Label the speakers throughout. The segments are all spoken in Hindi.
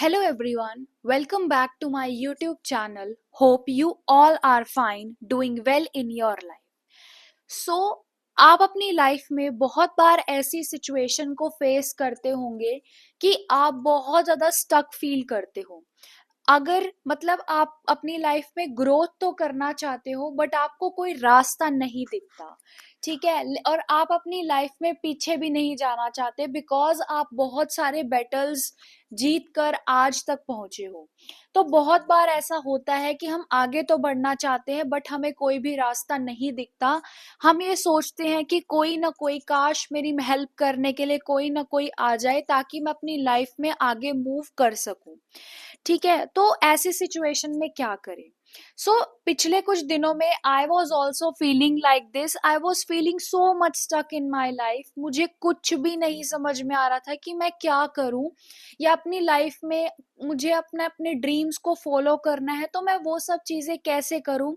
Speaker 1: Hello everyone, welcome back to my YouTube channel. Hope you all are fine, doing well in your life. So, आप अपनी लाइफ में बहुत बार ऐसी सिचुएशन को फेस करते होंगे कि आप बहुत ज़्यादा स्टक फील करते हो। अगर मतलब आप अपनी लाइफ में ग्रोथ तो करना चाहते हो बट आपको कोई रास्ता नहीं दिखता, ठीक है। और आप अपनी लाइफ में पीछे भी नहीं जाना चाहते बिकॉज आप बहुत सारे बैटल्स जीत कर आज तक पहुंचे हो। तो बहुत बार ऐसा होता है कि हम आगे तो बढ़ना चाहते हैं बट हमें कोई भी रास्ता नहीं दिखता। हम ये सोचते हैं कि कोई ना कोई, काश मेरी हेल्प करने के लिए कोई ना कोई आ जाए ताकि मैं अपनी लाइफ में आगे मूव कर सकूं, ठीक है। तो ऐसी सिचुएशन में क्या करें? पिछले कुछ दिनों में I was also feeling like this. I was feeling so much stuck in my life. मुझे कुछ भी नहीं समझ में आ रहा था कि मैं क्या करूं, या अपनी लाइफ में मुझे अपने अपने ड्रीम्स को फॉलो करना है तो मैं वो सब चीजें कैसे करूं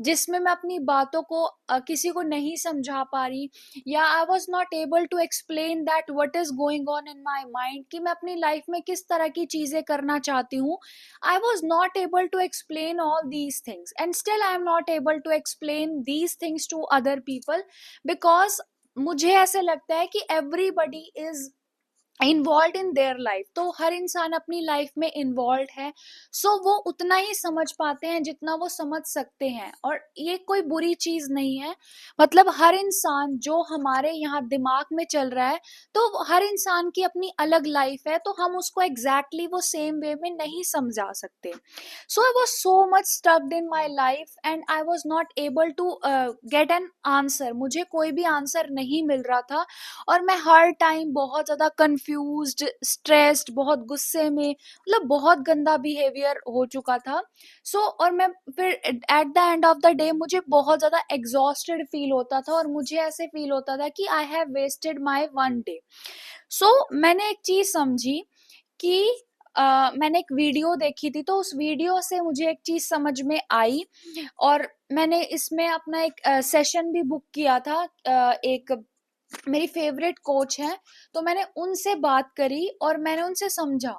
Speaker 1: जिसमें मैं अपनी बातों को किसी को नहीं समझा पा रही, या I was not able to explain that what is going on in my mind कि मैं अपनी लाइफ में किस तरह की चीजें करना चाहती हूँ। I was not able to explain all these things, and still I am not able to explain these things to other people because मुझे ऐसे लगता है कि everybody is involve in their life. तो हर इंसान अपनी लाइफ में इन्वॉल्व है, सो वो उतना ही समझ पाते हैं जितना वो समझ सकते हैं। और ये कोई बुरी चीज नहीं है, मतलब हर इंसान जो हमारे यहाँ दिमाग में चल रहा है, तो हर इंसान की अपनी अलग लाइफ है, तो हम उसको एग्जैक्टली वो सेम वे में नहीं समझा सकते। So I was so much stucked in my life and I was not able to get an answer. मुझे कोई भी आंसर नहीं मिल रहा था और मैं हर टाइम बहुत ज्यादा कंफ्यूज्ड, स्ट्रेस्ड, बहुत गुस्से में, मतलब बहुत गंदा बिहेवियर हो चुका था। और मैं फिर at the end of the day मुझे बहुत ज्यादा एग्जॉस्टेड फील होता था और मुझे ऐसे फील होता था कि I have wasted my one day. मैंने एक चीज समझी कि मैंने एक वीडियो देखी थी, तो उस वीडियो से मुझे एक चीज समझ में आई और मैंने इसमें अपना एक सेशन भी बुक किया था। एक मेरी फेवरेट कोच है, तो मैंने उनसे बात करी और मैंने उनसे समझा।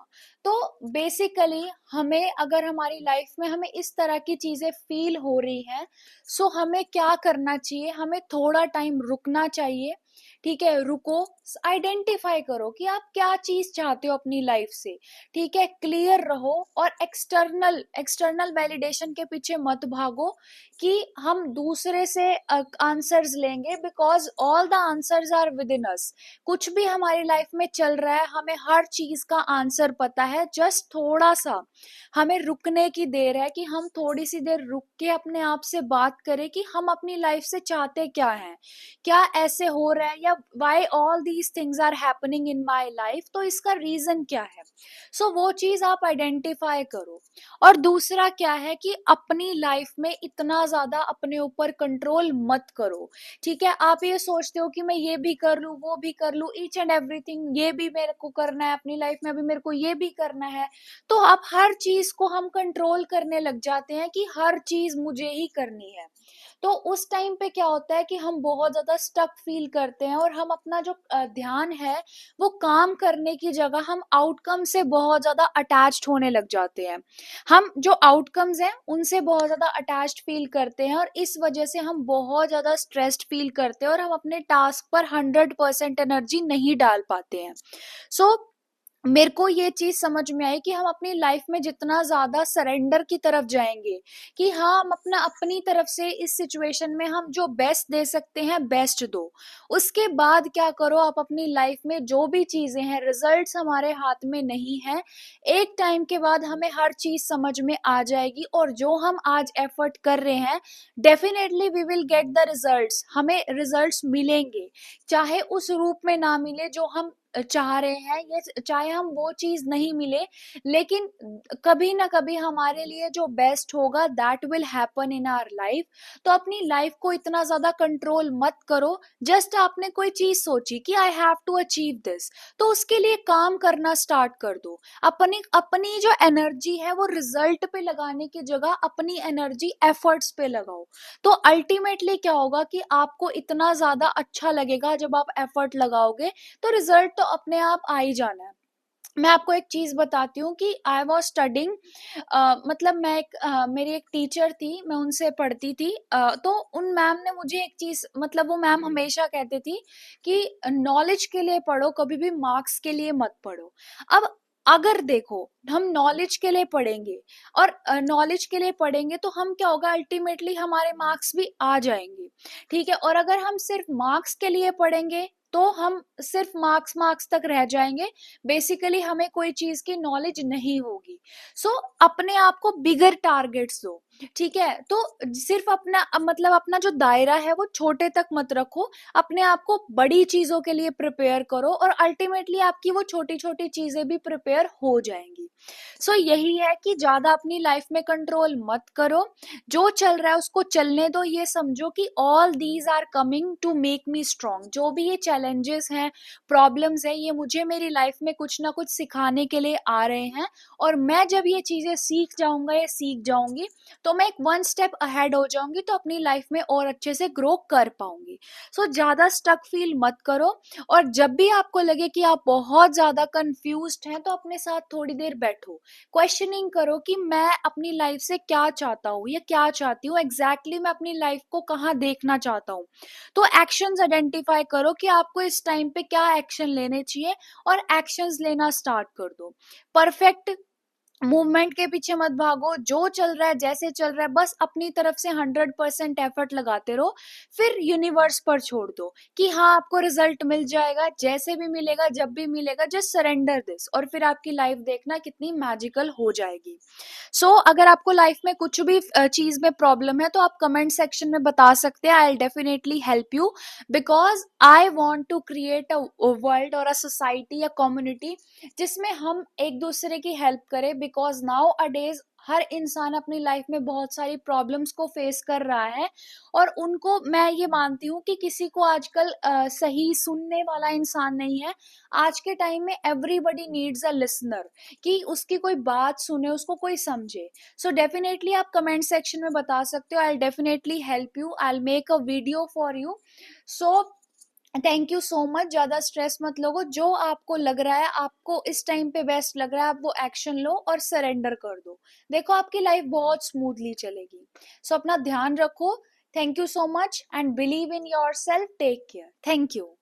Speaker 1: तो बेसिकली हमें, अगर हमारी लाइफ में हमें इस तरह की चीजें फील हो रही हैं, हमें क्या करना चाहिए? हमें थोड़ा टाइम रुकना चाहिए, ठीक है। रुको, आइडेंटिफाई करो कि आप क्या चीज चाहते हो अपनी लाइफ से, ठीक है। क्लियर रहो और एक्सटर्नल एक्सटर्नल वैलिडेशन के पीछे मत भागो कि हम दूसरे से आंसर्स लेंगे, because all the answers are within us. कुछ भी हमारी लाइफ में चल रहा है, हमें हर चीज का आंसर पता है। जस्ट थोड़ा सा हमें रुकने की देर है कि हम थोड़ी सी देर रुक के अपने आप से बात करें कि हम अपनी लाइफ से चाहते क्या हैं, क्या ऐसे हो रहा है, या why all these things are happening in my life, तो इसका रीजन क्या है। वो चीज आप आइडेंटिफाई करो। और दूसरा क्या है कि अपनी लाइफ में इतना ज्यादा अपने ऊपर कंट्रोल मत करो, ठीक है। आप ये सोचते हो कि मैं ये भी कर लूं, वो भी कर लूं, ईच एंड एवरीथिंग, ये भी मेरे को करना है अपनी लाइफ में, अभी मेरे को ये भी करना है। तो आप हर चीज को हम कंट्रोल करने लग जाते हैं कि हर चीज मुझे ही करनी है। तो उस टाइम पे क्या होता है कि हम बहुत ज्यादा स्टक फील करते हैं और हम अपना जो ध्यान है वो काम करने की जगह हम आउटकम से बहुत ज्यादा अटैच्ड होने लग जाते हैं। हम जो आउटकम्स हैं उनसे बहुत ज्यादा अटैच्ड फील करते हैं और इस वजह से हम बहुत ज्यादा स्ट्रेस्ड फील करते हैं और हम अपने टास्क पर 100% एनर्जी नहीं डाल पाते हैं। सो मेरे को ये चीज समझ में आई कि हम अपनी लाइफ में जितना ज्यादा सरेंडर की तरफ जाएंगे, कि हाँ हम अपना अपनी तरफ से इस सिचुएशन में हम जो बेस्ट दे सकते हैं बेस्ट दो। उसके बाद क्या करो, आप अपनी लाइफ में जो भी चीजें हैं, रिजल्ट्स हमारे हाथ में नहीं है। एक टाइम के बाद हमें हर चीज समझ में आ जाएगी और जो हम आज एफर्ट कर रहे हैं, definitely we will get the results. हमें रिजल्ट्स मिलेंगे, चाहे उस रूप में ना मिले जो हम चाह रहे हैं, ये चाहे हम वो चीज नहीं मिले, लेकिन कभी ना कभी हमारे लिए जो बेस्ट होगा that will happen in our life. तो अपनी लाइफ को इतना ज्यादा कंट्रोल मत करो। जस्ट आपने कोई चीज सोची कि I have to achieve this, तो उसके लिए काम करना स्टार्ट कर दो। अपनी अपनी जो एनर्जी है वो रिजल्ट पे लगाने की जगह अपनी एनर्जी एफर्ट्स पे लगाओ। तो अल्टीमेटली क्या होगा कि आपको इतना ज्यादा अच्छा लगेगा जब आप एफर्ट लगाओगे, तो रिजल्ट तो अपने आप आ ही जाना है। मैं आपको एक चीज बताती हूँ कि आई वॉज स्टडिंग, मतलब मैं मेरी एक टीचर थी, मैं उनसे पढ़ती थी, तो उन मैम ने मुझे एक चीज, मतलब वो मैम हमेशा कहती थी कि नॉलेज के लिए पढ़ो, कभी भी मार्क्स के लिए मत पढ़ो। अब अगर देखो, हम नॉलेज के लिए पढ़ेंगे और नॉलेज के लिए पढ़ेंगे तो हम क्या होगा, अल्टीमेटली हमारे मार्क्स भी आ जाएंगे, ठीक है। और अगर हम सिर्फ मार्क्स के लिए पढ़ेंगे तो हम सिर्फ मार्क्स मार्क्स तक रह जाएंगे, बेसिकली हमें कोई चीज की नॉलेज नहीं होगी। सो अपने आप को बिगर टारगेट्स दो, ठीक है। तो सिर्फ अपना मतलब अपना जो दायरा है वो छोटे तक मत रखो, अपने आप को बड़ी चीजों के लिए प्रिपेयर करो और अल्टीमेटली आपकी वो छोटी छोटी चीजें भी प्रिपेयर हो जाएंगी। सो यही है कि ज्यादा अपनी लाइफ में कंट्रोल मत करो, जो चल रहा है उसको चलने दो। ये समझो कि all these are coming to make me strong. जो भी ये चैलेंजेस हैं, प्रॉब्लम्स है, ये मुझे मेरी लाइफ में कुछ ना कुछ सिखाने के लिए आ रहे हैं। और मैं जब ये चीजें सीख जाऊंगा या सीख जाऊंगी तो मैं एक वन स्टेप अहेड हो जाऊंगी, तो अपनी लाइफ में और अच्छे से ग्रो कर पाऊंगी। सो ज्यादा स्टक फील मत करो। और जब भी आपको लगे कि आप बहुत ज्यादा कंफ्यूज्ड हैं तो अपने साथ थोड़ी देर बैठो, क्वेश्चनिंग करो कि मैं अपनी लाइफ से क्या चाहता हूँ या क्या चाहती हूँ, एग्जैक्टली मैं अपनी लाइफ को कहाँ देखना चाहता हूँ। तो एक्शंस आइडेंटिफाई करो कि आपको इस टाइम पे क्या एक्शन लेने चाहिए और एक्शंस लेना स्टार्ट कर दो। परफेक्ट मूवमेंट के पीछे मत भागो, जो चल रहा है जैसे चल रहा है बस अपनी तरफ से 100% एफर्ट लगाते रहो। फिर यूनिवर्स पर छोड़ दो कि हाँ आपको रिजल्ट मिल जाएगा, जैसे भी मिलेगा जब भी मिलेगा, जस्ट सरेंडर दिस, और फिर आपकी लाइफ देखना कितनी मैजिकल हो जाएगी। अगर आपको लाइफ में कुछ भी चीज में प्रॉब्लम है तो आप कमेंट सेक्शन में बता सकते हैं, I will definitely help you, because I want to create a world और अ सोसाइटी, अ कम्युनिटी जिसमें हम एक दूसरे की हेल्प करें। बिकॉज नाउ अडेज हर इंसान अपनी लाइफ में बहुत सारी प्रॉब्लम्स को फेस कर रहा है, और उनको मैं ये मानती हूँ कि किसी को आजकल सही सुनने वाला इंसान नहीं है। आज के टाइम में एवरीबडी नीड्स अ लिसनर, कि उसकी कोई बात सुने, उसको कोई समझे। सो डेफिनेटली आप कमेंट सेक्शन में बता सकते हो, I definitely help you, I will make a video for you. So thank you so much. ज्यादा स्ट्रेस मत लो, जो आपको लग रहा है, आपको इस टाइम पे बेस्ट लग रहा है, आप वो एक्शन लो और सरेंडर कर दो। देखो आपकी लाइफ बहुत स्मूथली चलेगी। अपना ध्यान रखो। Thank you so much and believe in yourself. Take care. Thank you.